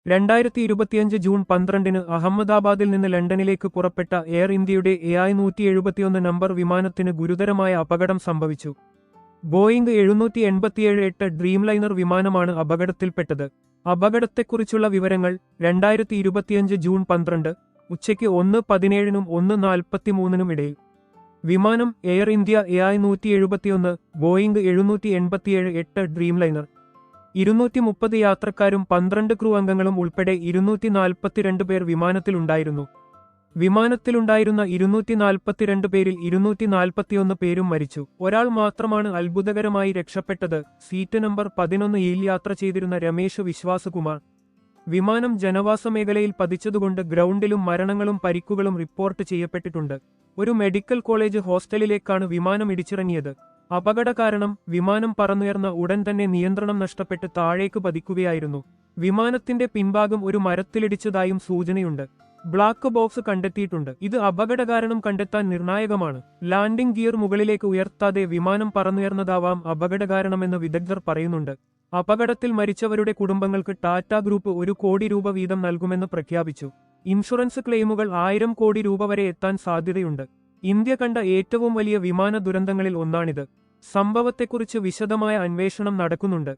2025 June 12 അഹമ്മദാബാദിൽ നിന്ന് ലണ്ടനിലേക്ക് പുറപ്പെട്ട എയർ ഇന്ത്യയുടെ AI-171 നമ്പർ വിമാനത്തിന് ഗുരുതരമായ അപകടം സംഭവിച്ചു. ബോയിംഗ് 787-8 ഡ്രീംലൈനർ വിമാനമാണ് അപകടത്തിൽപ്പെട്ടത്. അപകടത്തെക്കുറിച്ചുള്ള വിവരങ്ങൾ 2025 ജൂൺ 12 ഉച്ചയ്ക്ക് 1:17 1:43 ഇടയിൽ. വിമാനം air India AI-171 Boeing 787-8 Dreamliner. 230 യാത്രക്കാരും 12 ക്രൂ അംഗങ്ങളും ഉൾപ്പെടെ 242 പേർ വിമാനത്തിലുണ്ടായിരുന്നു. വിമാനത്തിലുണ്ടായിരുന്ന 242 പേരിൽ 241 പേരും മരിച്ചു. ഒരാൾ മാത്രമാണ് അത്ഭുതകരമായി രക്ഷപ്പെട്ടത്. സീറ്റ് നമ്പർ 11-യിൽ യാത്ര ചെയ്തിരുന്ന രമേശ് വിശ്വാസകുമാർ. വിമാനം ജനവാസ മേഖലയിൽ പതിച്ചതുകൊണ്ട് ഗ്രൗണ്ടിലും മരണങ്ങളും പരിക്കുകളും റിപ്പോർട്ട് ചെയ്യപ്പെട്ടിട്ടുണ്ട്. ഒരു മെഡിക്കൽ കോളേജ് ഹോസ്റ്റലിലേക്കാണ് വിമാനം ഇടിച്ചിറങ്ങിയത്. അപകട കാരണം വിമാനം പറന്നുയർന്ന ഉടൻ തന്നെ നിയന്ത്രണം നഷ്ടപ്പെട്ട് താഴേക്ക് പതിക്കുകയായിരുന്നു. വിമാനത്തിന്റെ പിൻഭാഗം ഒരു മരത്തിലിടിച്ചതായും സൂചനയുണ്ട്. ബ്ലാക്ക് ബോക്സ് കണ്ടെത്തിയിട്ടുണ്ട്. ഇത് അപകട കാരണം കണ്ടെത്താൻ നിർണായകമാണ്. ലാൻഡിംഗ് ഗിയർ മുകളിലേക്ക് ഉയർത്താതെ വിമാനം പറന്നുയർന്നതാവാം അപകട കാരണമെന്ന് വിദഗ്ധർ പറയുന്നുണ്ട്. അപകടത്തിൽ മരിച്ചവരുടെ കുടുംബങ്ങൾക്ക് ടാറ്റ ഗ്രൂപ്പ് 1 കോടി രൂപ വീതം നൽകുമെന്ന് പ്രഖ്യാപിച്ചു. ഇൻഷുറൻസ് ക്ലെയിമുകൾ 1000 കോടി രൂപ വരെ എത്താൻ സാധ്യതയുണ്ട്. ഇന്ത്യ കണ്ട ഏറ്റവും വലിയ വിമാന ദുരന്തങ്ങളിൽ ഒന്നാണിത്. സംഭവത്തെക്കുറിച്ച് വിശദമായ അന്വേഷണം നടക്കുന്നുണ്ട്.